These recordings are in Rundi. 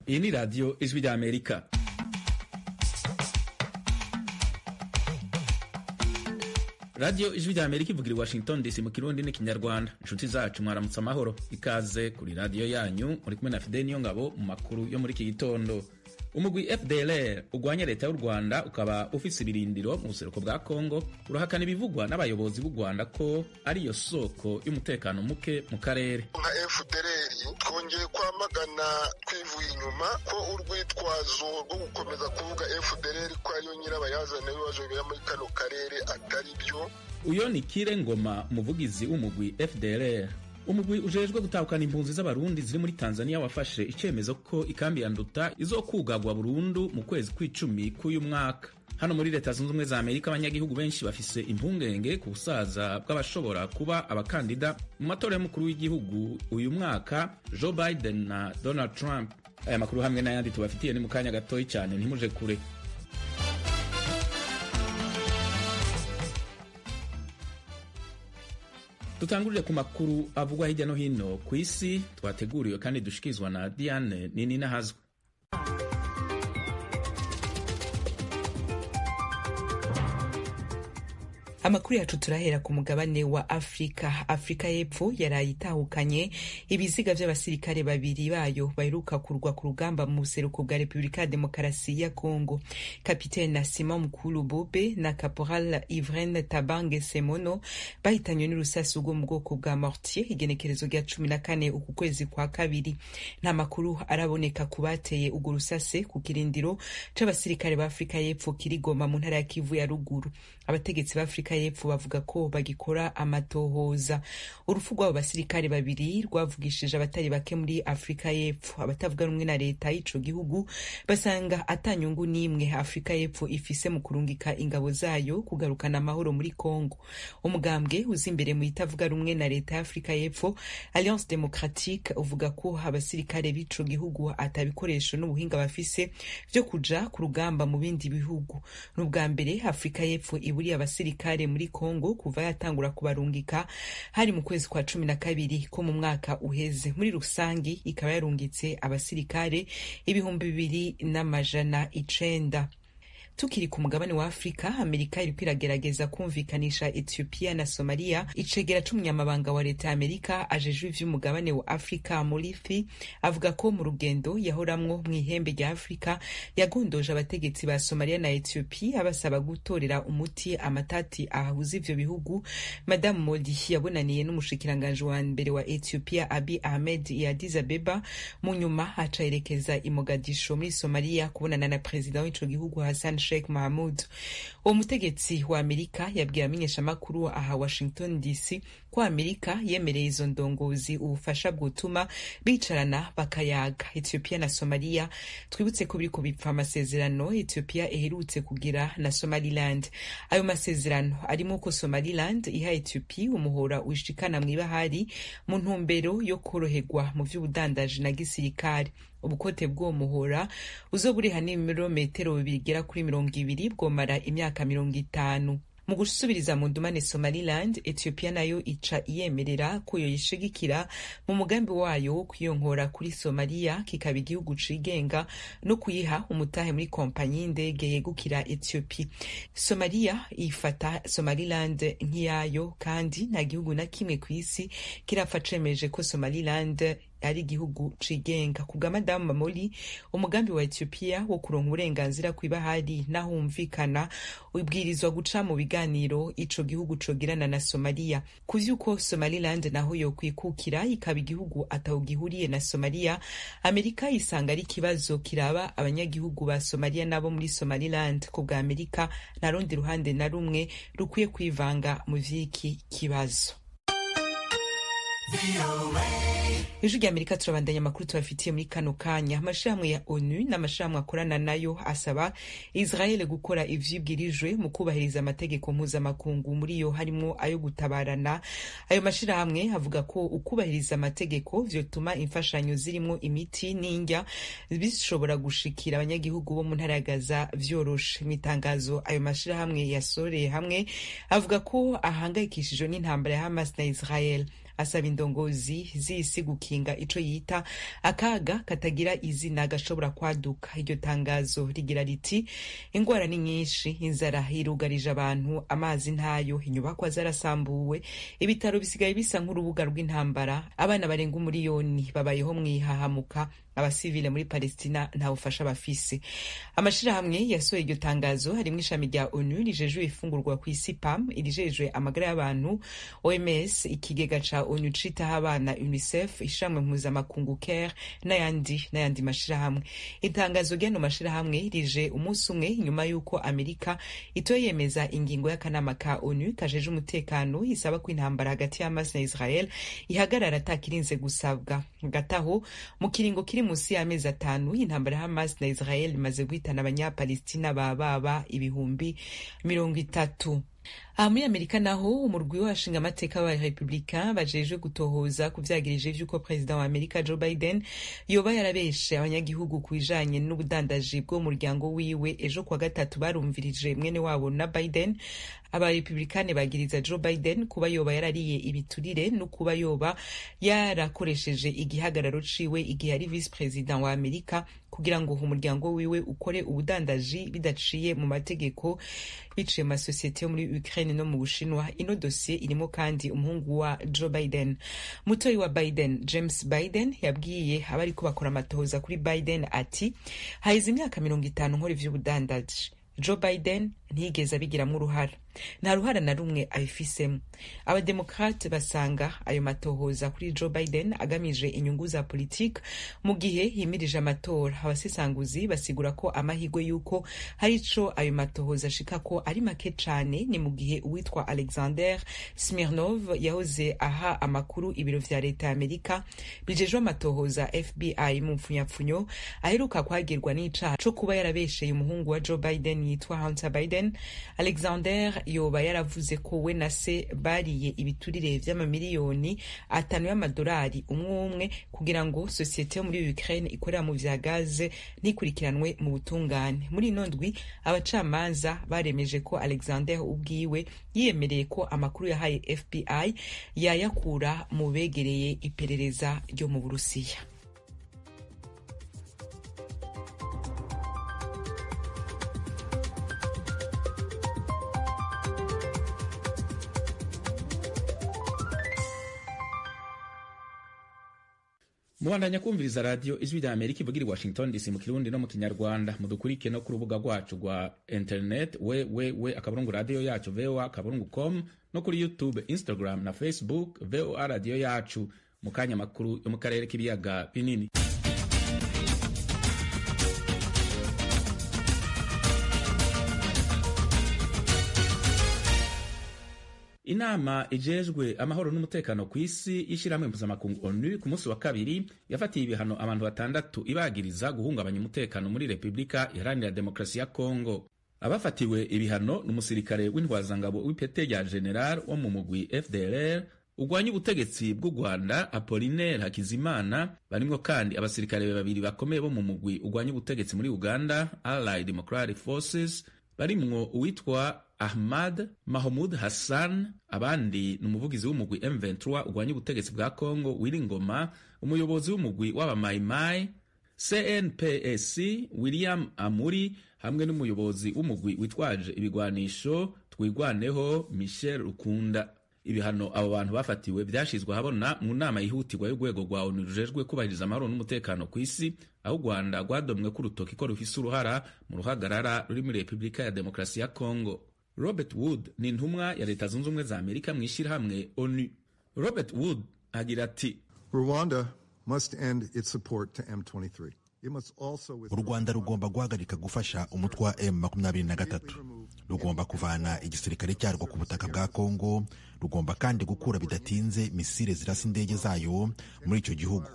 Iyi ni radio Ijwi ry'Amerika. Radio Ijwi ry'Amerika ivugira i Washington DC mu Kirundi n'ikinyarwanda. Inshuti zacu mwaramutse amahoro. Ikaze kuri radio yanyu muri kumwe na Fidel Niyongabo mu makuru yo muri iki gitondo. Umugwi FDLR ugwanya leta y'u Rwanda ukaba ufise ibirindiro mu buseruko bwa Kongo urahakana ibivugwa n'abayobozi b'u Rwanda ko ari yo soko y'umutekano muke mu karere. Nka FDLR twongeye kwamagana twivuye inyuma ko urwitwazo rwo gukomeza kuvuga FDLR ko ariyo nyirabayazana w'ibibazo bibera muri kano karere atari byo. Uyo ni Kire Ngoma, umuvugizi w'umugwi FDLR. Umugwi ujejwe gutahukana impunzi z'abarundi ziri muri Tanzania wafashe icemezo ko ikambi ya Nduta izokugagwa burundu mu kwezi kw'icumi k'uyu mwaka. Hano muri Leta Zunze Ubumwe za Amerika abanyagihugu benshi bafise impungenge ku busaza bw'abashobora kuba abakandida mu matora y'umukuru w'igihugu uyu mwaka, Joe Biden na Donald Trump. Aya makuru hamwe n'ayandi tubafitiye ni mu kanya gatoyi cyane, ntimuje kure. Tutangurire ku makuru avugwa hirya no hino ku isi twateguriwe kandi dushikizwa na Diane Nini Nahazwe. Amakuru yacu turahera ku mugabane wa Afrika y'Epfo yaraye itahukanye ibiziga vy'abasirikare babiri bayo baheruka kurwa ku rugamba mu buseruko bwa Repubulika ya Demokarasi ya Kongo. Kapiteni Simon Mukulu Bobe na Caporal Ivren Tabange Semono bahitanywe n'urusasu rwo mu bwoko bwa mortier igenekerezo rya 14 uku kwezi kwa kabiri. Nta makuru araboneka kubateye urwo rusase ku kirindiro c'abasirikare ba Afrika y'Epfo kiri Goma mu ntara ya Kivu ya ruguru. Abategetsi ba Afrika y'Epfo bavuga ko bagikora amatohoza. Urupfu rw'abo basirikare babiri rwavugishije abatari bake muri Afrika y'Epfo. Abatavuga rumwe na leta y'ico gihugu basanga atanyungu n'imwe Afrika y'Epfo ifise mu kurungika ingabo zayo kugarukana amahoro muri Kongo. Umugambwe uzi imbere mu itavuga rumwe na leta ya Afrika y'Epfo, Alliance Democratique, uvuga ko abasirikare b'ico gihugu atabikoresho n'ubuhinga bafise vyo kuja ku rugamba mu bindi bihugu. N'ubwa mbere Afrika y'Epfo iburi abasirikare muri Kongo kuva yatangura kubarungika hari mu kwezi kwa 12 ko mu mwaka uheze. Muri rusangi ikaba yarungitse abasirikare 2,900. Tukiri ku mugabane wa Afrika, Amerika iriko iragerageza kumvikanisha Ethiopia na Somalia. Icegera c'umunyamabanga wa leta ya Amerika ajejwe ivy'umugabane wa Afrika Murithi avuga ko mu rugendo yahoramwo mw'ihembe rya Afrika yagondoje abategetsi ba Somalia na Ethiopia abasaba gutorera umuti amatati ahuza ivyo bihugu. Madame Modi yabonaniye n'umushikiranganje wa mbere wa Ethiopia Abiy Ahmed ya Addis Abeba, mu nyuma aca yerekeza i Mogadisho muri Somalia kubonana na president w'ico gihugu Hassan Sheikh Mohamud. Uwo mutegetsi wa Amerika yabwiye amenyeshamakuru aha Washington DC ko Amerika yemereye izo ndongozi ubufasha bwotuma bicarana bakayaga. Ethiopia na Somalia twibutse ko biriko bipfa amasezerano Ethiopia eherutse kugira na Somaliland. Ayo masezerano arimo ko Somaliland iha Ethiopia umuhora wishikana mw'ibahari mu ntumbero yo koroherwa mu vy'ubudandaji na gisirikare. Ubukote bw'uwo muhora uzoburiha n'ibirometero bigera kuri 200 bwomara imyaka 50. Mu gusubiriza mu ndumane Somaliland, Ethiopia nayo ica iyemerera ko yoyishigikira mu mugambi wayo wo kuyonkora kuri Somalia kikaba igihugu cigenga no kuyiha umutahe muri kompanyi y'indege yegukira Ethiopia. Somalia ifata Somaliland nk'iyayo kandi nta gihugu na kimwe kw'isi kirapfa cemeje ko Somaliland ari igihugu cigenga. Kubwa Madame Mamoli, umugambi wa Ethiopia wo kuronka uburenganzira kw'ibahari nahumvikana ubwirizwa guca mu biganiro ico gihugu cogirana na Somalia. Kuvyuko Somaliland naho yo kwikukira ikaba igihugu atawugihuriye na Somalia, Amerika isanga ari kibazo kiraba abanyagihugu ba Somalia nabo muri Somaliland. Kubwa Amerika na rundi ruhande na rumwe rukwiye kwivanga mu vy'iki kibazo. Ijwi ry'Amerika turabandanya amakuru tubafitiye muri kano kanya. Amashirahamwe ya ONU n'amashirahamwe akorana nayo asaba Israel gukora ivyibwirijwe mu kubahiriza amategeko mpuzamakungu, muri yo harimo ayo gutabarana. Ayo mashirahamwe avuga ko ukubahiriza amategeko vyotuma imfashanyo zirimo imiti n'indya bishobora gushikira abanyagihugu bo mu ntara ya Gaza vyoroshe. Imitangazo ayo mashirahamwe yasoreye hamwe avuga ko ahangayikishijwe n'intambara ya Hamas na Israel. asaba indongozi z'isi gukinga ico yita akaga katagira izina gashobora kwaduka. Iryo tangazo rigira riti ingwara ni nyinshi, inzara irugarije abantu, amazi ntayo, inyubakwa zarasambuwe, ibitaro bisigaye bisa nk'urubuga rw'intambara, abana barenga umuriyoni babayeho mwihahamuka, abasivile muri Palestina nta bufasha bafise. Amashirahamwe yasohoye iryo tangazo harimwo ishami rya ONU rijejwe ifungurwa kw'isi PAM, irijejwe amagara y'abantu OMS, ikigega ca ONU citaho abana UNICEF, ishamwe mpuzamakungu CARE n'ayandi mashirahamwe. Itangazo ry'ano mashirahamwe rije umunsi umwe inyuma y'uko Amerika itoyemeza ingingo y'akanama ka ONU kajeje umutekano isaba ko intambara hagati ya Hamas na Israel ihagarara atakirinze gusabwa. Gataho mu kiringo kiri musi y'amezi 5 intambara ya Hamas na Israel imaze guhitana abanyapalestina baba ibihumbi 30. Muri Amerika naho umurwi w'abashinga amateka wa Republika bajejwe gutohoza kuvyagirije vy'uko President wa Amerika Joe Biden yoba yarabeshe abanyagihugu kwijanye n'ubudandaji bwo muryango wiwe. Ejo kwa gatatu barumvirije mwene wabo na Biden. Abarepublikane bagiriza Joe Biden kuba yoba yarariye ibiturire no kuba yoba yarakoresheje igihagararo ciwe igihe ari vice president wa Amerika kugira ngo umuryango wiwe ukore ubudandaji bidaciye mu mategeko biciye mu masosiyete yo muri Ukraine no mu Bushinwa. Ino dossier irimo kandi umuhungu wa Joe Biden. Mutoyi wa Biden, James Biden, yabwiye abariko bakora amatohoza kuri Biden ati haize imyaka 50 nkora ivy'ubudandaji. Joe Biden ntiyigeze abigiramwo uruhara, nta ruhara na rumwe abifisemo. Abademokrate basanga ayo matohoza kuri Joe Biden agamije inyungu za politiki mu gihe himirije amatora. Abasesanguzi basigura ko amahirwe yuko hari ico ayo matohoza ashika ko ari make cane, ni mu gihe uwitwa Alexander Smirnov yahoze aha amakuru ibiro vya leta ya Amerika bijejwe amatohoza FBI mu mfunyapfunyo aheruka kwagirwa n'icaha co kuba yarabesheye umuhungu wa Joe Biden yitwa Hunter Biden. Alexander yoba yaravuze ko we na se bariye ibiturire vy'amamiliyoni 5 y'amadolari umwe kugira ngo sosiyete yo muri Ukraine ikorera mu vya gaze ntikurikiranwe mu butungane. Muri inondwi abacamanza baremeje ko Alexander ubwiwe yiyemereye ko amakuru yahaye FBI yayakura mu begereye iperereza ryo mu Burusiya. Mubandanya kumviriza radio Ijwi rya Amerika ivugira i Washington DC mu Kirundi no mu Kinyarwanda. Mudukurike no ku rubuga rwacu rwa internet /radio yacu voa.com no kuri YouTube, Instagram na Facebook VOA radio yacu. Mu kanya makuru yo mu karere k'ibiyaga binini. Inama ijejwe amahoro n'umutekano kw'isi y'ishirahamwe mpuzamakungu ONU ku munsi wa kabiri yafatiye ibihano abantu 6 ibagiriza guhungabanya umutekano muri Republika Iharanira Demokarasi ya Kongo. Abafatiwe ibihano n'umusirikare w'intwazangabo w'ipete rya general wo mu mugwi FDLR ugwanya ubutegetsi bw'u Rwanda Apollinaire Hakizimana, barimwo kandi abasirikare babiri bakomeye bo mu mugwi ugwanya ubutegetsi muri Uganda Allied Democratic Forces, barimwo uwitwa Ahmad Mahmoud Hassan. Abandi n'umuvugizi w'umugwi M23 ugwanya ubutegetsi bwa Kongo Wiringoma, umuyobozi w'umugwi w'abamaimai CNPSC William Amuri, hamwe n'umuyobozi w'umugwi witwaje ibigwanisho Twigwaneho Michel Rukunda. Ibihano abo bantu bafatiwe byashizwe habona mu nama yihutirwa y'urwego rwa ONU rujejwe kubahiriza amahoro n'umutekano ku isi, aho Rwanda rwadomwe ku rutoki ko rufise uruhara mu ruhagarara ruri muri Republika ya Demokarasi ya Kongo. Robert Wood ni intumwa ya Leta Zunze Ubumwe za Amerika mu ishirahamwe ONU. Robert Wood agira ati, Rwanda must end its support to M23. U Rwanda rugomba guhagarika gufasha umutwe wa M23, rugomba kuvana igisirikare cyarwo ku butaka bwa Kongo, rugomba kandi gukura bidatinze misile zirasa indege zayo muri icyo gihugu.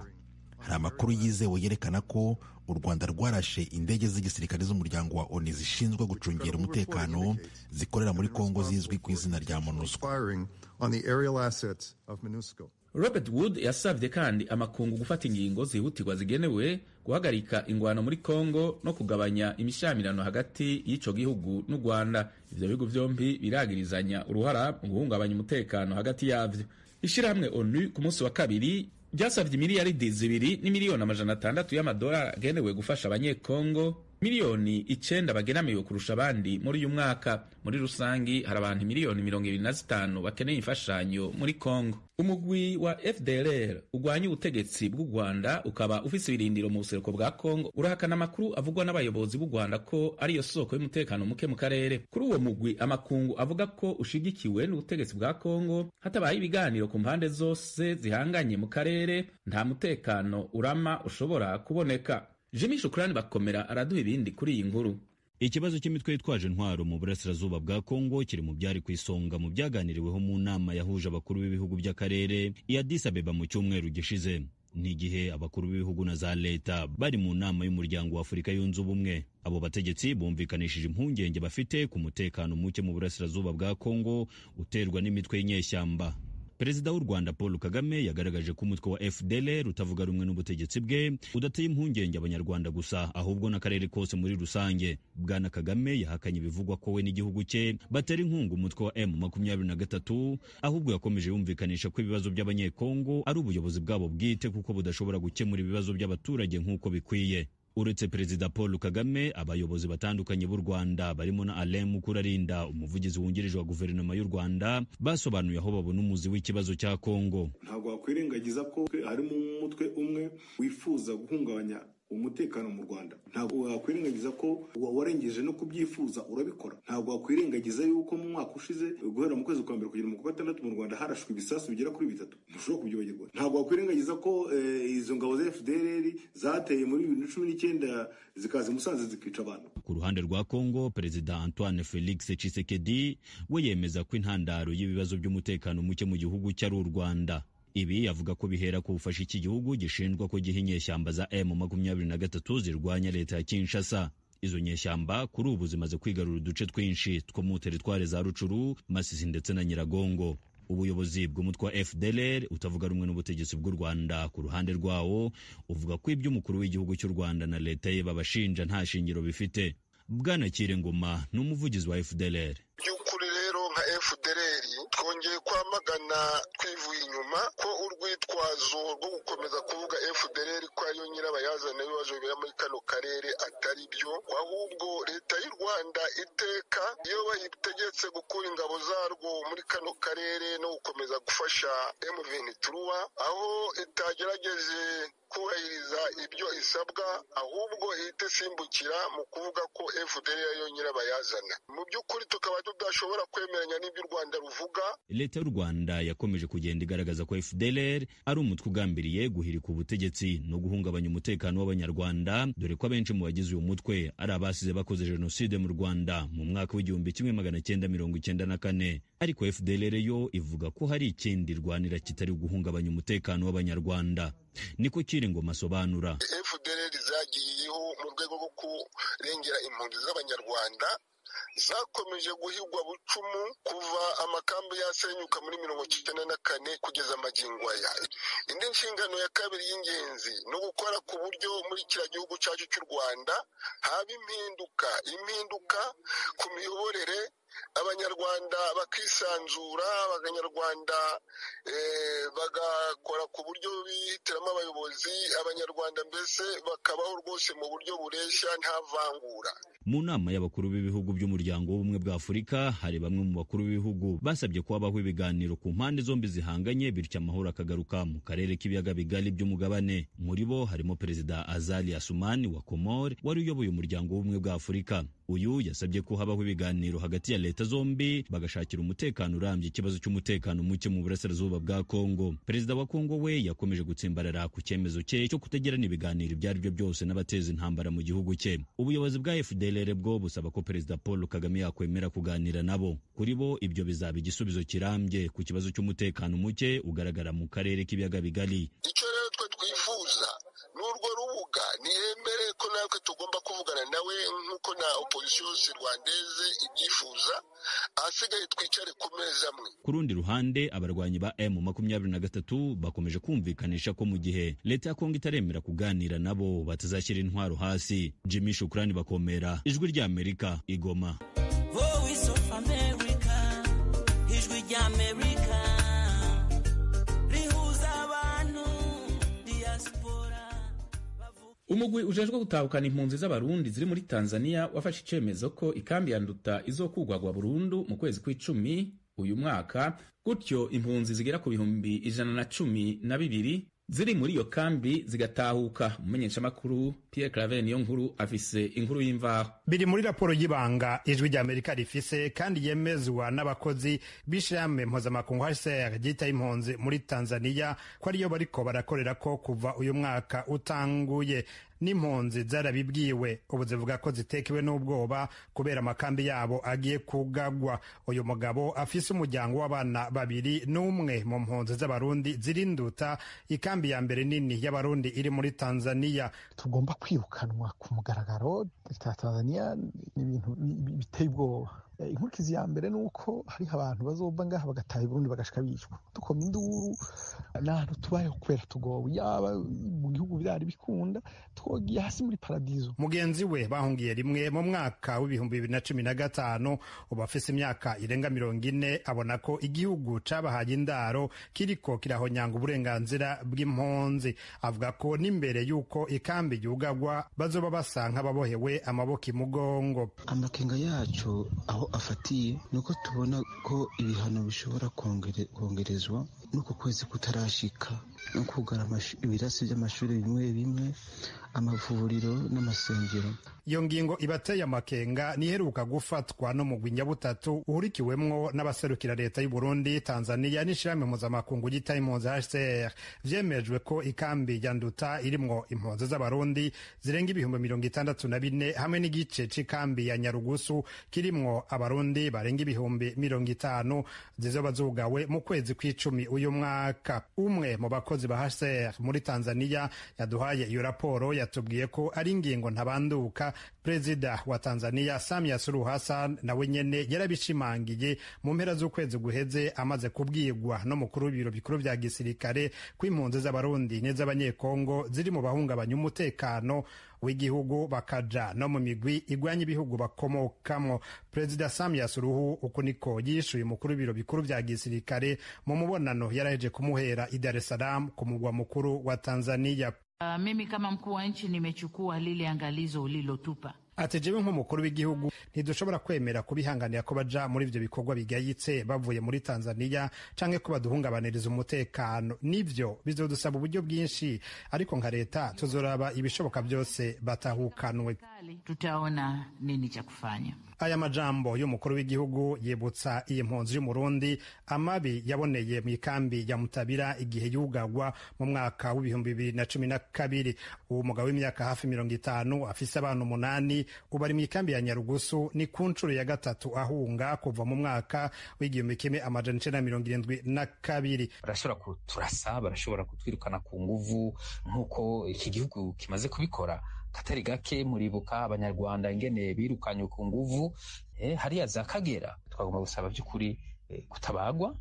Hari amakuru yizewe yerekana ko u Rwanda rwarashe indege z'igisirikare z'umuryango wa ONU zishinzwe gucungira umutekano zikorera muri Kongo zizwi ku izina rya MONUSCO. Robert Wood yasavye kandi amakungu gufata ingingo zihutirwa zigenewe guhagarika ingwano muri Kongo no kugabanya imishamirano hagati y'ico gihugu n'u Rwanda. Ivyo bihugu vyombi biragirizanya uruhara mu guhungabanya umutekano hagati yavyo. ishirahamwe ONU ku munsi wa kabiri ryasavye miliyaridi 2.6 y'amadolari agenewe gufasha abanyekongo miliyoni 9 bageramiwe kurusha abandi muri uyu mwaka. Muri rusangi hari abantu miliyoni 25 bakeneye imfashanyo muri Kongo. Umugwi wa FDLR ugwanya ubutegetsi bw'u Rwanda ukaba ufise ibirindiro mu buseruko bwa Kongo urahakana amakuru avugwa n'abayobozi b'u Rwanda ko ariyo soko y'umutekano muke mu karere. Kuri uwo mugwi amakungu avuga ko ushigikiwe n'ubutegetsi bwa Kongo hatabaye ibiganiro ku mpande zose zihanganye mu karere nta mutekano urama ushobora kuboneka. Jimmy Shukrani Bakomera araduha ibindi kuri iyi nkuru. Ikibazo cy'imitwe yitwaje intwaro mu burasirazuba bwa Kongo kiri mu byari ku isonga mu byaganiriweho mu nama yahuje abakuru b'ibihugu by'akarere i Addis Abeba mu cyumweru gishize. Ni igihe abakuru b'ibihugu na za leta bari mu nama y'umuryango wa Afurika yunze ubumwe. Abo bategetsi bumvikanishije impungenge bafite ku mutekano muke mu burasirazuba bwa Kongo uterwa n'imitwe y'inyeshyamba. Perezida w'u Rwanda Paul Kagame yagaragaje ko umutwe wa FDLR utavuga rumwe n'ubutegetsi bwe udateye impungenge abanyarwanda gusa ahubwo n'akarere kose muri rusange. Bwana Kagame yahakanye ibivugwa ko we n'igihugu cye batera inkunga umutwe wa M23, ahubwo yakomeje yumvikanisha ko ibibazo by'abanyekongo ari ubuyobozi bwabo bwite kuko budashobora gukemura ibibazo by'abaturage nk'uko bikwiye. Uretse Perezida Paul Kagame, abayobozi batandukanye b'u Rwanda barimo na Alain Mukurarinda, umuvugizi wungirije wa guverinoma y'u Rwanda, basobanuye aho babona umuzi w'ikibazo cya Kongo. Ntabwo wakwirengagiza ko harimo umutwe umwe wifuza guhungabanya umutekano mu Rwanda. Ntabwo wakwirengagiza ko warengeje no kubyifuza urabikora. Ntabwo wakwirengagiza yuko mu mwaka ushize guhera mu kwezi kwa mbere kugera mu kwa gatandatu mu Rwanda harashwe ibisasu bigera kuri 3. Ntushobora kubyibagirwa. Ntabwo wakwirengagiza ko izo ngabo za FDLR zateye muri 2019 zikaza Musanze zikica abantu. Ku ruhande rwa Kongo, Perezida Antoine Felix Tshisekedi we yemeza ko intandaro y'ibibazo by'umutekano muke mu gihugu cyari u Rwanda. Ibi avuga ko bihera ku bufasha iki gihugu gishinjwa ko giha inyeshyamba za M23 zirwanya leta ya Kinshasa. Izo nyeshyamba kuri ubu zimaze kwigarura uduce twinshi two mu teritware za Rucuru, Masisi ndetse na Nyiragongo. Ubuyobozi bw'umutwe wa FDLR utavuga rumwe n'ubutegetsi bw'u Rwanda ku ruhande rwawo uvuga ko ibyo umukuru w'igihugu cy'u Rwanda na leta ye babashinja nta shingiro bifite. Bwana Kirengoma ni umuvugizi wa FDLR. By'ukuri rero nka FDLR twongeye kwamagana twivuye inyuma ko urwitwazo rwo gukomeza kuvuga FDLR ko ariyo nyirabayazana w'ibibazo bibera muri kano karere atari byo, ahubwo leta y'u Rwanda iteka iyo bayitegetse gukura ingabo zarwo muri kano karere no gukomeza gufasha M23 aho itagerageje kubahiriza ibyo isabwa, ahubwo ihita isimbukira mu kuvuga ko FDLR ariyo nyirabayazana. Mu by'ukuri tukaba tudashobora kwemeranya n'ibyo u Rwanda ruvuga. Leta y'u Rwanda yakomeje kugenda igaragaza ko FDLR ari umutwe ugambiriye guhirika ubutegetsi no guhungabanya umutekano w'abanyarwanda, dore ko abenshi mu bagize uyu mutwe ari abasize bakoze jenoside mu Rwanda mu mwaka w'1994. Ariko FDLR yo ivuga ko hari ikindi rwanira kitari guhungabanya umutekano w'abanyarwanda. Niko Kirengoma asobanura. FDLR zagiyeho mu rwego rwo kurengera impunzi z'abanyarwanda, zakomeje guhigwa bucumu kuva amakambi yasenyuka muri 1994 kugeza magingo aya. Indi nshingano ya kabiri y'ingenzi no gukora ku buryo muri kira gihugu cyacu cy'u Rwanda haba impinduka ku miyoborere, abanyarwanda bakisanzura, abanyarwanda bagakora ku buryo bihitiramo abayobozi, abanyarwanda mbese bakabaho rwose mu buryo bureshya nta vangura. Mu nama y'abakuru b'ibihugu by'umuryango w'ubumwe bwa Afurika hari bamwe mu bakuru b'ibihugu basabye ko habaho ibiganiro ku mpande zombi zihanganye bityo amahoro akagaruka mu karere k'ibiyaga bigari by'umugabane. Muri bo harimo Perezida Azali Assoumani wa Comore wari uyoboye umuryango w'ubumwe bwa Afurika. Uyu yasabye ko habaho ibiganiro hagati ya leta zombi bagashakira umutekano urambye ikibazo cy'umutekano muke mu burasirazuba bwa Kongo. Perezida wa Kongo we yakomeje gutsimbarara ku cyemezo cye cyo kutagirana ibiganiro ibyo ari byo byose n'abateza intambara mu gihugu cye. Ubuyobozi bwa FDLR bwo busaba ko Perezida Paul Kagame yakwemera kuganira nabo. Kuri bo ibyo bizaba igisubizo kirambye ku kibazo cy'umutekano muke ugaragara mu karere k'ibiyaga bigari. Icyo rero twe twifuza n'urwo rubuga niyemere ko natwe tugomba kuvugana nawe nk'uko na opposition rwandeze ibyifuza, ahasigaye twicare ku meza amwe. Ku rundi ruhande abarwanyi ba M23 bakomeje kumvikanisha ko mu gihe leta ya Kongo itaremera kuganira nabo batazashyira intwaro hasi. Jimmy Shukrani Bakomera, Ijwi rya Amerika, Igoma. Voice of America, Ijwi rya Amerika, umugwi ujejwe gutahukana impunzi z'abarundi ziri muri Tanzania wafashe icemezo ko ikambi ya Nduta izokugagwa burundu mu kwezi kw'icumi uyu mwaka, gutyo impunzi zigera ku bihumbi 112 ziri muri iyo kambi zigatahuka. Umumenyeshamakuru Pierre Claver niyo nkuru afise inkuru y'imvaho. Biri muri raporo y'ibanga ijwi ry'Amerika rifise kandi yemezwa n'abakozi b'ishirahamwe mpuzamakungu HCR ryitaye impunzi muri Tanzania ko ariyo bariko barakorera ko kuva uyu mwaka utanguye. N'impunzi zarabibwiwe ubu zivuga ko zitekewe n'ubwoba kubera amakambi yabo agiye kugagwa. Uyu mugabo afise umuryango w'abana 2 n'umwe mu mpunzi z'abarundi ziri Nduta, ikambi ya mbere nini y'abarundi iri muri Tanzania. Tugomba kwirukanwa ku mugaragaro. Tanzania ni ibintu biteye ubwoba. Inkurikizi ya mbere nuko hari abantu bazova ngaha bagataha Burundi bagashika bicwa. Tukoma induru n'ahantu tubayeho kubera tugowe, yaba mu gihugu birari bikunda twogiye hasi muri paradizo. Mugenzi we bahungiye rimwe mu mwaka w'2015, ubu afise imyaka irenga 40, abona ko igihugu cabahaye indaro kiriko kirahonyanga uburenganzira bw'impunzi. Avuga ko n'imbere yuko ikambi yugagwa bazoba basa nk'ababohewe amaboko imugongo. Amakenga yacu aho afatiye nuko tubona ko ibihano bishobora kongerezwa nuko kwezi kutarashika, no kugara ibirasi by'amashuri bimwe bimwe, amavuriro n'amasengero. Iyo ngingo ibateye amakenga niheruka gufatwa no mugwi nyabutatu uhurikiwemwo n'abaserukira leta y'u Burundi, Tanzania n'ishirahamwe mpuzamakungu ryitaye impunzi HCR. Vyemejwe ko ikambi ya Nduta irimwo impunzi z'abarundi zirenga ibihumbi 64 hamwe n'igice c'ikambi ya Nyarugusu kirimwo abarundi barenga ibihumbi 50 zizoba zugawe mu kwezi kw'icumi uyu mwaka. Umwe mu bakozi ba HCR muri Tanzania yaduhaye iyo raporo, yatubwiye ko ari ingingo ntabanduka. Perezida wa Tanzania Samia Suluhu Hassan nawe nyene yarabishimangiye mu mpera z'ukwezi guheze, amaze kubwirwa no mukuru w'ibiro bikuru vya gisirikare ko impunzi z'abarundi n'iz'abanyekongo ziri mu bahungabanya umutekano w'igihugu bakaja no mu migwi igwanya ibihugu bakomokamwo. Perezida Samia Suluhu uko niko yishuye umukuru w'ibiro bikuru vya gisirikare mu mubonano yaraheje kumuhera i Dar es Salaam ku mugwa mukuru wa Tanzania. Mimi kama mkuu wa nchi nimechukua lile angalizo ulilotupa. Ati jewe nk'umukuru w'igihugu ntidushobora kwemera kubihanganira ko baja muri ivyo bikorwa bigayitse bavuye muri Tanzania canke ko baduhungabaniriza umutekano. Nivyo bizodusaba uburyo bwinshi, ariko nka leta tuzoraba ibishoboka byose batahukanwe. Tutaona nini cha kufanya. Aya majambo y'umukuru w'igihugu yibutsa iyi mpunzi y'umurundi amabi yaboneye mu ikambi ya Mutabira igihe yugagwa mu mwaka w'2012. Uwo mugabo w'imyaka hafi 50 afise abantu 8 ubari mu ikambi ya Nyarugusu, ni ku ncuro ya gatatu ahunga kuva mu mwaka w'1972. Barashobora kuturasa, barashobora kutwirukana ku nguvu nk'uko iki gihugu kimaze kubikora katari gake. Muribuka abanyarwanda ingene birukanye ku nguvu hariya za Kagera. Twagomba gusaba by'ukuri kutabagwa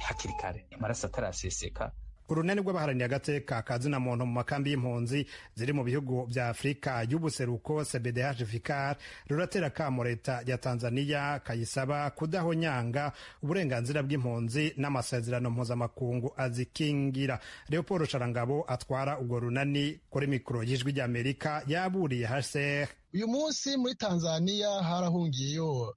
hakiri kare, amaraso ataraseseka. Urunani rw'abaharaniye agateka kazina muntu mu makambi y'impunzi ziri mu bihugu vya Afrika y'ubuseruko CBDH-Vicar ruratera kamo leta ya Tanzania kayisaba kudahonyanga uburenganzira bw'impunzi n'amasezerano mpuzamakungu azikingira. Leopold Sharangabo atwara urwo runani kuri mikoro y'ijwi ry'Amerika yaburiye HCR. Uyu munsi muri Tanzania harahungiyeyo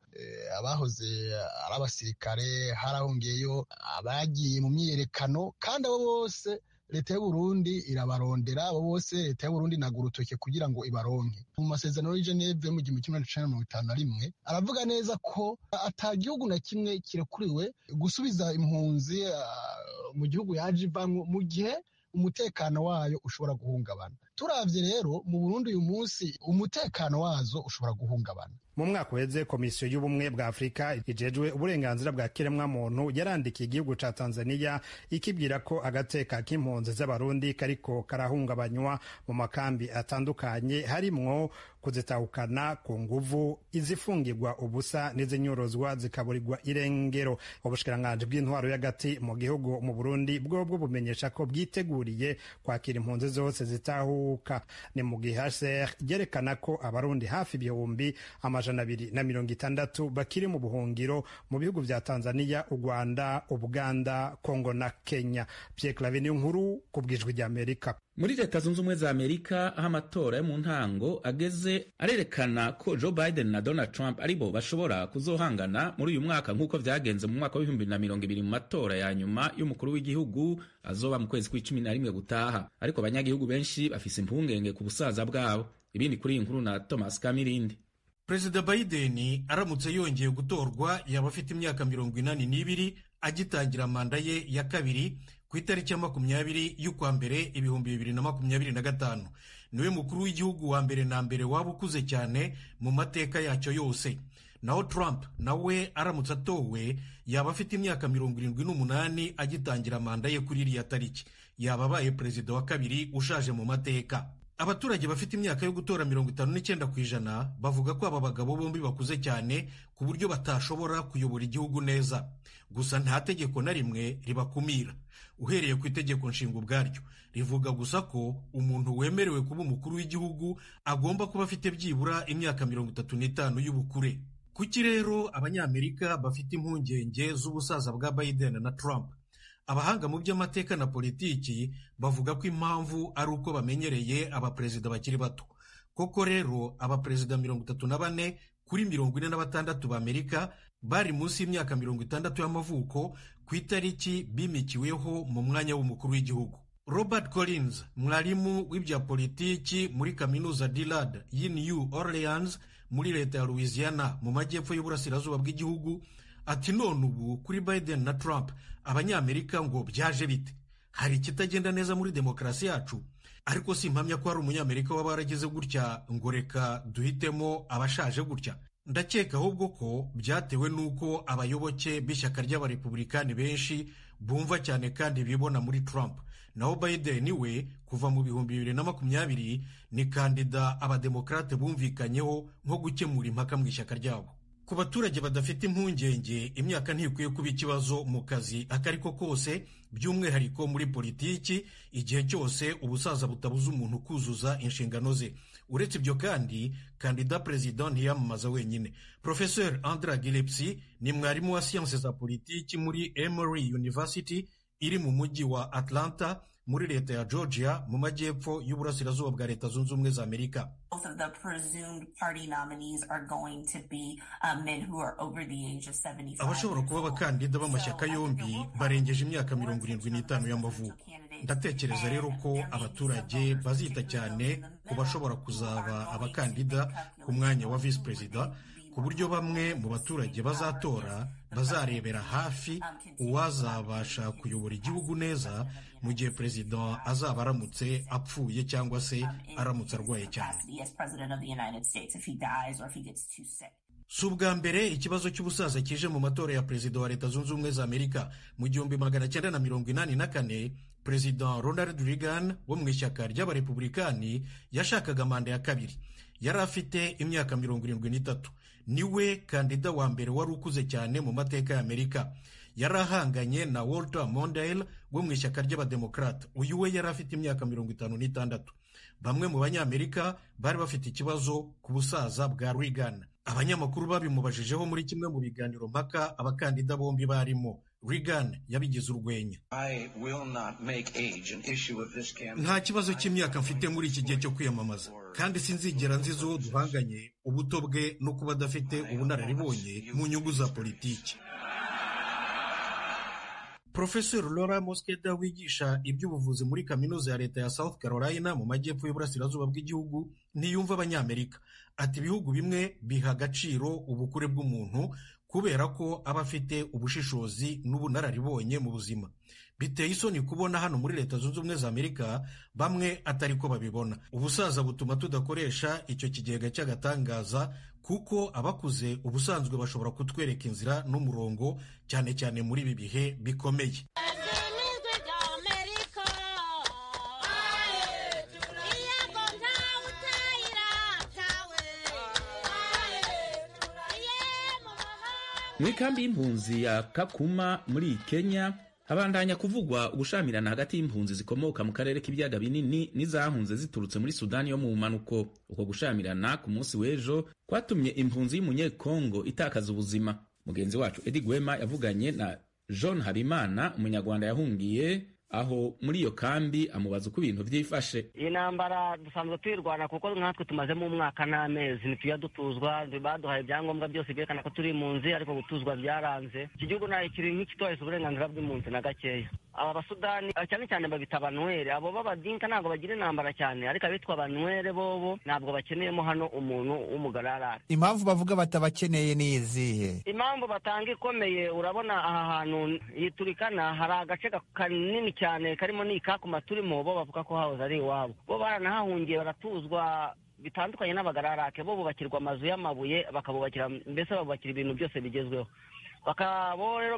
abahoze ari abasirikare, harahungiyeyo abagiye mu myiyerekano, kandi abo bose leta y'u Burundi irabarondera. Abo bose leta y'u Burundi nagurutoke kugira ngo ibaronke. Mu masezerano y'i Geneve mu 1951 aravuga neza ko ata gihugu na kimwe kirekuriwe gusubiza impunzi mu gihugu yaje ivamwo mu gihe umutekano wayo ushobora guhungabana. Turavye rero mu Burundi uyu munsi umutekano wazo ushobora guhungabana. Mu mwaka uheze komisiyo y'ubumwe bwa Afrika ijejwe uburenganzira bwa kiremwa muntu yarandikiye igihugu ca Tanzania ikibwira ko agateka k'impunzi z'abarundi kariko karahungabanywa mu makambi atandukanye, harimwo kuzitahukana ku nguvu, izifungirwa ubusa n'izinyorozwa zikaburirwa irengero. Ubushikiranganji bw'intwaro y'agati mu gihugu mu Burundi bwobwo bumenyesha ko bwiteguriye kwakira impunzi zose zitahuka. Ni mu gihe HCR yerekana ko abarundi hafi ibihumbi 1 260 bakiri mu buhungiro mu bihugu vya Tanzania, Uganda, Uganda, Kongo na Kenya. Pierre Claver nkuru ku bwijwi rya Amerika. Muri Leta Zunze Ubumwe za Amerika aho amatora yo mu ntango ageze arerekana ko Joe Biden na Donald Trump aribo bashobora kuzohangana muri uyu mwaka nk'uko vyagenze mu mwaka wa 2020 mu matora ya nyuma y'umukuru w'igihugu azoba mu kwezi kwa 11 gutaha. Ariko abanyagihugu benshi bafise impungenge ku busaza bwabo. Ibindi kuri iyi nkuru na Thomas Kamirindi. Perezida Biden aramutse yongeye gutorwa yaba afite imyaka 82 agitangira manda ye ya kabiri ku itariki ya 20 y'ukwa mbere 2025. Niwe mukuru w'igihugu wa mbere na mbere waba ukuze cyane mu mateka yacyo yose. Naho Trump nawe aramutse atowe yaba afite imyaka 78 agitangira manda ye kuri iriya tariki. Yaba abaye perezida wa kabiri ushaje mu mateka. Abaturage bafite imyaka yo gutora 59% bavuga ko aba bagabo bombi bakuze cyane ku buryo batashobora kuyobora igihugu neza. Gusa nta tegeko na rimwe ribakumira. Uhereye ku itegeko nshinga ubwaryo rivuga gusa ko umuntu wemerewe kuba umukuru w'igihugu agomba kuba afite byibura imyaka 35 y'ubukure. Kuki rero abanyamerika bafite impungenge z'ubusaza bwa Biden na Trump? Abahanga mu by'amateka na politiki bavuga ko impamvu ari uko bamenyereye abaperezida bakiri bato. Koko rero abaperezida 34 kuri 46 b'Amerika bari munsi y'imyaka 60 y'amavuko ku itariki bimikiweho mu mwanya w'umukuru w'igihugu. Robert Collins, mwarimu w'ibya politiki muri kaminuza Dillard y'i New Orleans muri leta ya Louisiana mu majyepfo y'uburasirazuba bw'igihugu, ati none ubu kuri Biden na Trump abanyamerika ngo byaje bite? Hari ikitagenda neza muri demokarasi yacu? Ariko simpamya ko hari umunyamerika waba warageze gutya ngo reka duhitemo abashaje gutya. Ndakeka ahubwo ko byatewe n'uko abayoboke b'ishyaka ry'abarepublikani benshi bumva cyane kandi bibona muri Trump. Naho Biden we kuva mu 2020 ni kandida abademokrate bumvikanyeho nko gukemura impaka mu ishyaka ryabo. Ku baturage badafite impungenge, imyaka ntikwiye kuba ikibazo mu kazi akariko kose, by'umwihariko muri politiki, igihe cyose ubusaza butabuza umuntu kuzuza inshingano ze. Uretse ibyo kandi, kandida president ntiyamamaza wenyine. Professeur Andra Gillespie ni mwarimu wa siyanse za politiki muri Emory University iri mu mujyi wa Atlanta muri leta ya Georgia mu majyepfo y'uburasirazuba bwa Leta Zunze Ubumwe za Amerika. Both of the presumed party nominees are going to be men who are over the age of 75. Abashobora kuba abakandida b'amashyaka yombi barengeje imyaka 75 y'amavuko. Ndatekereza rero ko abaturage bazita cyane ku bashobora kuzaba abakandida ku mwanya wa vice president, ku buryo bamwe mu baturage bazatora bazarebera hafi uwazabasha kuyobora igihugu neza mu gihe perezida azaba aramutse apfuye cyangwa se aramutse arwaye cyane. Si ubwa mbere ikibazo cy'ubusaza kije mu matora ya perezida wa Leta Zunze Ubumwe za Amerika. Mu 1984 perezida Ronald Reagan wo mu ishyaka ry'abarepublikani yashakaga manda ya kabiri. Yari afite imyaka 73. Niwe kandida wa mbere wari ukuze cyane mu mateka ya Amerika. Yari ahanganye na Walter Mondale wo mu ishyaka ry'abademokrate. Uyu we yari afite imyaka 56. Bamwe mu banyamerika bari bafite ikibazo ku busaza bwa Reagan. Abanyamakuru babimubajijeho muri kimwe mu biganiro mpaka abakandida bombi barimo. Reagan yabigize urwenya. Nta kibazo cy'imyaka mfite muri iki gihe cyo kwiyamamaza, kandi sinzigera nziza uwo duhanganye ubuto bwe no kuba adafite ubunararibonye mu nyungu za politiki. Professor Laura Mosqueda wigisha iby'ubuvuzi muri kaminuza ya leta ya South Carolina mu majyepfo y'uburasirazuba bw'igihugu ntiyumva abanyamerika. Ati ibihugu bimwe biha agaciro ubukure bw'umuntu kubera ko aba afite ubushishozi n'ubunararibonye mu buzima. Biteye isoni kubona hano muri Leta Zunze Ubumwe za Amerika bamwe atari ko babibona. Ubusaza butuma tudakoresha icyo kigega cy'agatangaza kuko abakuze ubusanzwe bashobora kutwereka inzira n'umurongo, cyane cyane muri ibi bihe bikomeye. Mu ikambi y'impunzi ya Kakuma muri Kenya habandanya kuvugwa ugushamirana hagati y'impunzi zikomoka mu karere k'ibiyaga binini n'izahunze ziturutse muri Sudani yo mu manuko. Uko gushamirana ku munsi w'ejo kwatumye impunzi y'umunyekongo itakaza ubuzima. Mugenzi wacu Edi Gwema yavuganye na John Habimana, umunyarwanda yahungiye aho muri iyo kambi, amubaza uko ibintu vyifashe. Iyi ntambara dusanzwe tuyirwana kuko nkatwe tumazemo umwaka n'amezi ntituya dutuzwa, baduhaye ibyangombwa byose byerekana ko turi impunzi, ariko gutuzwa byaranze. Iki gihugu nta kiri nk'ikitwahise uburenganzira bw'impunzi na gakeya. Aba basudani cyane cyane babita abanwere, abo b'abadinka ntabwo bagira intambara cyane, ariko abitwa abanwere bobo ntabwo bakeneyemo hano umuntu w'umugararara. Impamvu bavuga batabakeneye ni izihe? Impamvu batanga ikomeye, urabona aha hantu yiturikana hari agace kanini cyane karimo n'ikakuma turimo, bo bavuga ko hahoze ari iwabo. Bo baranahahungiye baratuzwa bitandukanye n'abagararake, bo bubakirwa amazu y'amabuye, bakabubakira mbese babubakira ibintu byose bigezweho. Bakabo rero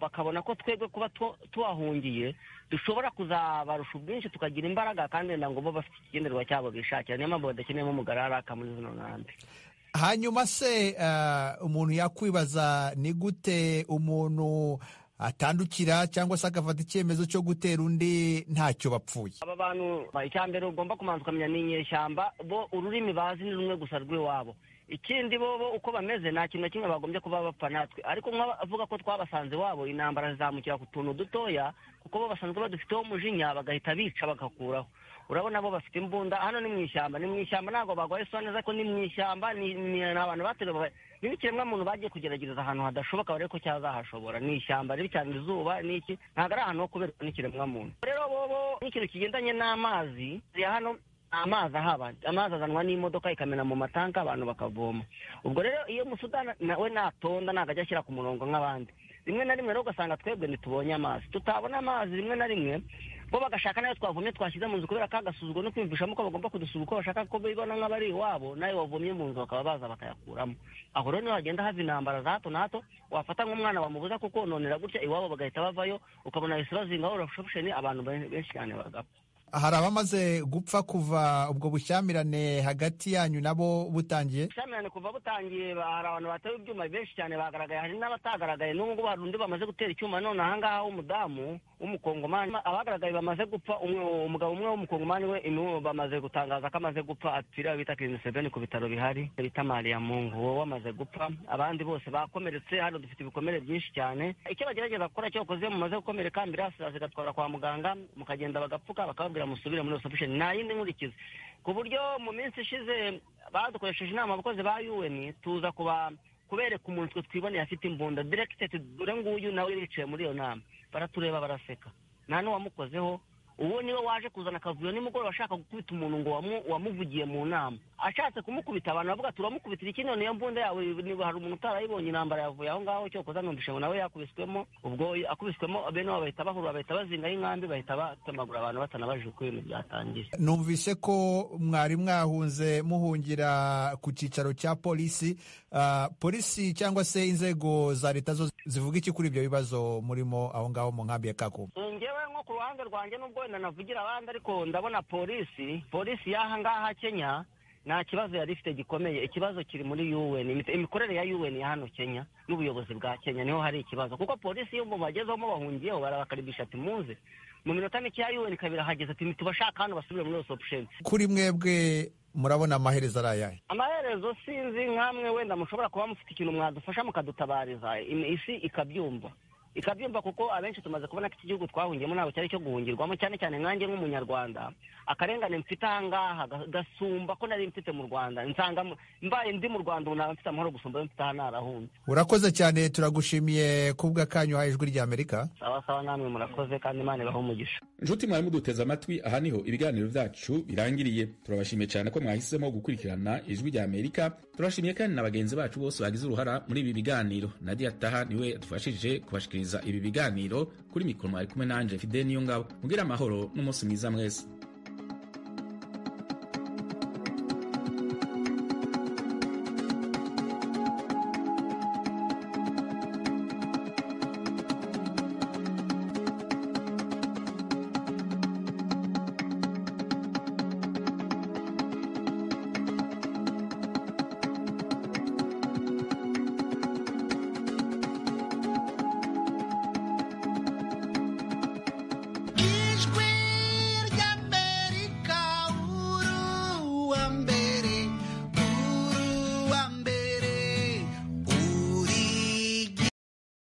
bakabona ko twebwe kuba tuhahungiye dushobora kuzabarusha ubwinshi tukagira imbaraga, kandi ngo bo bafite ikigenderwa cyabo bishakira, niyo mpamvu badakeneyemo umugararaka muri zino nkambi. Hanyuma se umuntu yakwibaza ni gute umuntu atandukira cyangwa se agafata icyemezo cyo gutera undi ntacyo bapfuye? Aba bantu icyambere ugomba kumanza ukamenya ni inyeshyamba, bo ururimi bazi ni rumwe gusa rw'iwabo. Ikindi bo uko bameze nta kintu na kimwe bagombye kuba bapfa natwe, ariko nk'abavuga ko twabasanze wabo intambara zizamukira ku tuntu dutoya, kuko bo basanzwe badufiteho umujinya bagahita bica bagakuraho. Urabona bo bafite imbunda, hano ni mu ishyamba ntabwo bagwaye so neza ko ni mu ishyamba, ni abantu bateruye n'ikiremwa muntu bagiye kugerageza ahantu hadashoboka bare ko cyazahashobora. Ni ishyamba ribi cyane, izuba n'iki, ntabwo ari ahantu ho kubera n'ikiremwa muntu. Rero bo n'ikintu kigendanye n'amazi ya hano, amazi ahaba, amazi azanwa n'imodoka ikamena mu matanka abantu bakavoma. Ubwo rero iyo Musudani nawe natonda ntabwo ajya ashyira ku murongo nk'abandi. Rimwe na rimwe rero ugasanga twebwe ntitubonye amazi, tutabona amazi rimwe na rimwe, bo bagashaka nayo twavomye twashyize mu nzu kubera kagasuzuguro no kwiyumvishamo ko bagomba kudusuza uko bashaka ko bibona nk'abari iwabo, nayo wavomye mu nzu bakaba baza bakayakuramo. Aho rero niho hagenda hava intambara za hato na hato, wafata nk'umwana bamubuza kukononera gutya iwabo bagahita bavayo, ukabona bahise bazingaho urashusheni, abantu benshi cyane bagapfa. Hari abamaze gupfa kuva ubwo bushyamirane hagati yanyu nabo butangiye? Bushyamirane kuva butangiye hari abantu batewe ibyuma benshi cyane bagaragaye, hari n'abatagaragaye. N'ubwo hari undi bamaze gutera icyuma none ahangaha w'umudamu w'umukongomani. Abagaragaye bamaze gupfa, umugabo umwe w'umukongomani we bamaze gutangaza ko amaze gupfa, atira bita Kiriseveni ku bitaro bihari bita Maria Mungu, wowe wamaze gupfa. Abandi bose bakomeretse, hano dufite ibikomere byinshi cyane. Icyo bagerageza gukora cyo koze mumaze gukomereka, ambulance zigatwara kwa muganga, mukagenda bagapfuka bakababwira musubire muri reception, nta yindi nkurikizi. Ku buryo mu minsi ishize badukoresheje inama abakozi ba UN, tuza kubereka umuntu twe twiboneye afite imbunda directed, dore nguyu nawe yicaye muri iyo nama, baratureba baraseka, nta n'uwamukozeho. Uwo niwe waje kuzana akavuyo nimugoroba ashaka gukubita umuntu ngo wamuvugiye mu nama, ashatse kumukubita abantu bavuga turamukubitira iki, none iyo mbunda yawe niba hari umuntu utarayibonye, intambara yavuye aho ngaho. Cyo koza numvishe ngo nawe yakubiswemo, ubwo akubiswemo bene wabo bahita bahura, bahita bazingaho inkambi, bahita batemagura abantu batanabajije uko ibintu byatangiye. Numvise ko mwari mwahunze muhungira ku cyicaro cya polisi. Polisi cyangwa se inzego za leta zo zivuga iki kuri ibyo bibazo murimo aho ngaho mu nkambi ya Kakuma? Ngewe nko ku ruhande rwanjye nubwo wenda navugira abandi, ariko ndabona polisi y'aha ngaha Kenya nta kibazo yari ifite gikomeye. Ikibazo kiri muri UN, imikorere ya UN ya hano Kenya n'ubuyobozi bwa Kenya niho hari ikibazo, kuko polisi yo mu bagezeho bahungiyeho barabakaribisha ati muze mu minota mike ya UN kabira hageze ati tubashaka hano basubire muri option. Kuri mwebwe murabona amaherezo ari ayahe? Amaherezo sinzi, nkamwe wenda mushobora kuba mufite ikintu mwadufasha mukadutabariza, isi ikabyumva kuko abenshi tumaze kubona ko iki gihugu twahungiyemo ntabwo cyari cyo guhungirwamo, cyane cyane nkanjye nk'umunyarwanda. Akarengane mfite ahangaha gasumba ko nari mfite mu Rwanda, nsanga mbaye ndi mu Rwanda ubu naba mfite amahoro gusumba mfite aha narahunze. Urakoze cyane, turagushimiye kubw'akanyu uhaye Ijwi ry'Amerika. Sawa namwe murakoze, kandi Imana ibahe umugisha. Nshuti mwari muduteze amatwi, aha niho ibiganiro byacu birangiriye. Turabashimiye cyane ko mwahisemo gukurikirana Ijwi ry'Amerika. Turashimiye kandi na bagenzi bacu bose bagize uruhara muri ibi biganiro. Nadia Taha niwe yadufashije kubashikiriza ibi biganiro. Kuri mikoro mwari kumwe nanje Fidel Niyongabo. Mugira amahoro n'umunsi mwiza mwese.